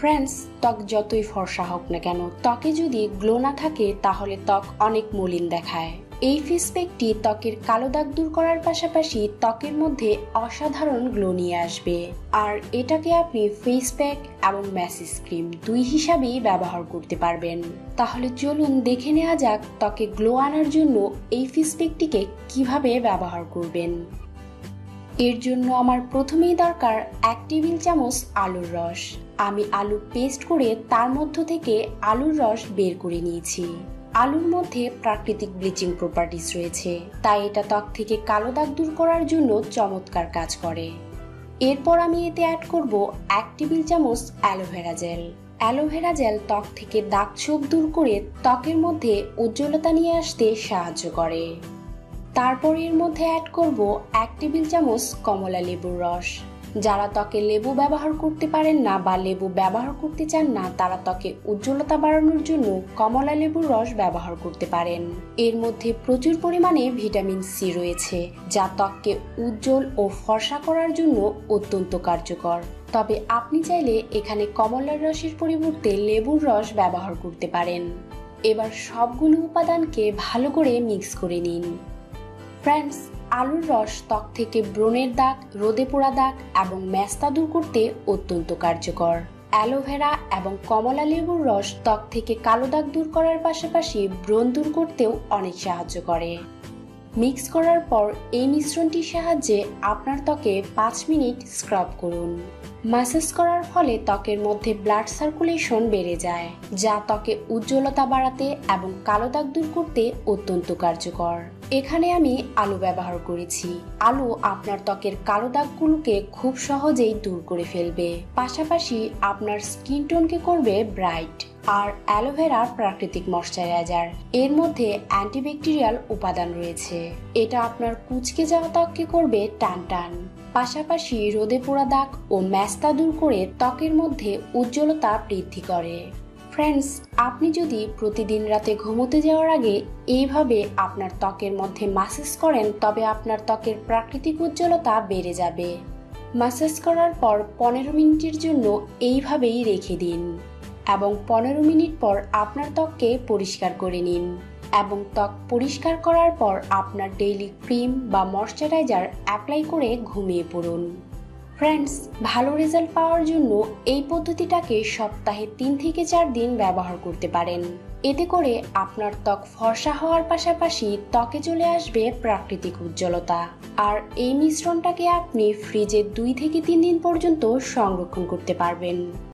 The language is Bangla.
ফ্রেন্ডস, ত্বক যতই ফর্সা হোক না কেন, ত্বকে যদি গ্লো না থাকে তাহলে ত্বক অনেক মলিন দেখায়। এই ফেস প্যাকটি ত্বকের কালো দাগ দূর করার পাশাপাশি ত্বকের মধ্যে অসাধারণ গ্লো নিয়ে আসবে। আর এটাকে আপনি ফেস প্যাক এবং ম্যাসেজ ক্রিম দুই হিসাবেই ব্যবহার করতে পারবেন। তাহলে চলুন দেখে নেওয়া যাক ত্বকে গ্লো আনার জন্য এই ফেস প্যাকটিকে কিভাবে ব্যবহার করবেন। এর জন্য আমার প্রথমেই দরকার 1 টেবিল চামচ আলুর রস। আমি আলু পেস্ট করে তার মধ্য থেকে আলুর রস বের করে নিয়েছি। আলুর মধ্যে প্রাকৃতিক ব্লিচিং প্রপার্টিস রয়েছে, তাই এটা ত্বক থেকে কালো দাগ দূর করার জন্য চমৎকার কাজ করে। এরপর আমি এতে অ্যাড করব 1 টেবিল চামচ অ্যালোভেরা জেল। অ্যালোভেরা জেল ত্বক থেকে দাগ ছোপ দূর করে ত্বকের মধ্যে উজ্জ্বলতা নিয়ে আসতে সাহায্য করে। তারপর এর মধ্যে অ্যাড করব 1 টেবিল চামচ কমলা লেবুর রস। যারা ত্বকে লেবু ব্যবহার করতে পারেন না বা লেবু ব্যবহার করতে চান না, তারা ত্বকে উজ্জ্বলতা বাড়ানোর জন্য কমলা লেবুর রস ব্যবহার করতে পারেন। এর মধ্যে প্রচুর পরিমাণে ভিটামিন সি রয়েছে, যা ত্বককে উজ্জ্বল ও ফর্সা করার জন্য অত্যন্ত কার্যকর। তবে আপনি চাইলে এখানে কমলার রসের পরিবর্তে লেবুর রস ব্যবহার করতে পারেন। এবার সবগুলো উপাদানকে ভালো করে মিক্স করে নিন। ফ্রেন্ডস, আলুর রস ত্বক থেকে ব্রণের দাগ, রোদে পোড়া দাগ এবং ম্যাস্তা দূর করতে অত্যন্ত কার্যকর। অ্যালোভেরা এবং কমলা লেবুর রস ত্বক থেকে কালো দাগ দূর করার পাশাপাশি ব্রণ দূর করতেও অনেক সাহায্য করে। মিক্স করার পর এই মিশ্রণটির সাহায্যে আপনার ত্বকে 5 মিনিট স্ক্রাব করুন। ম্যাসাজ করার ফলে ত্বকের মধ্যে ব্লাড সার্কুলেশন বেড়ে যায়, যা ত্বকে উজ্জ্বলতা বাড়াতে এবং কালো দাগ দূর করতে অত্যন্ত কার্যকর। এখানে আমি আলু ব্যবহার করেছি। আলু আপনার ত্বকের কালো দাগগুলোকে খুব সহজেই দূর করে ফেলবে, পাশাপাশি আপনার স্কিন টোনকে করবে ব্রাইট। আর অ্যালোভেরা প্রাকৃতিক ময়শ্চারাইজার, এর মধ্যে অ্যান্টিব্যাকটেরিয়াল উপাদান রয়েছে। এটা আপনার কুঁচকে যাওয়া ত্বককে করবে টান টান, পাশাপাশি রোদে পোড়া দাগ ও ম্যাস্তা দূর করে ত্বকের মধ্যে উজ্জ্বলতা বৃদ্ধি করে। ফ্রেন্ডস, আপনি যদি প্রতিদিন রাতে ঘুমোতে যাওয়ার আগে এইভাবে আপনার ত্বকের মধ্যে ম্যাসাজ করেন, তবে আপনার ত্বকের প্রাকৃতিক উজ্জ্বলতা বেড়ে যাবে। ম্যাসাজ করার পর 15 মিনিটের জন্য এইভাবেই রেখে দিন এবং 15 মিনিট পর আপনার ত্বককে পরিষ্কার করে নিন। এবং ত্বক পরিষ্কার করার পর আপনার ডেইলি ক্রিম বা ময়শ্চারাইজার অ্যাপ্লাই করে ঘুমিয়ে পড়ুন। ফ্রেন্ডস, ভালো রেজাল্ট পাওয়ার জন্য এই পদ্ধতিটাকে সপ্তাহে 3 থেকে 4 দিন ব্যবহার করতে পারেন। এতে করে আপনার ত্বক ফর্সা হওয়ার পাশাপাশি ত্বকে চলে আসবে প্রাকৃতিক উজ্জ্বলতা। আর এই মিশ্রণটাকে আপনি ফ্রিজে 2 থেকে 3 দিন পর্যন্ত সংরক্ষণ করতে পারবেন।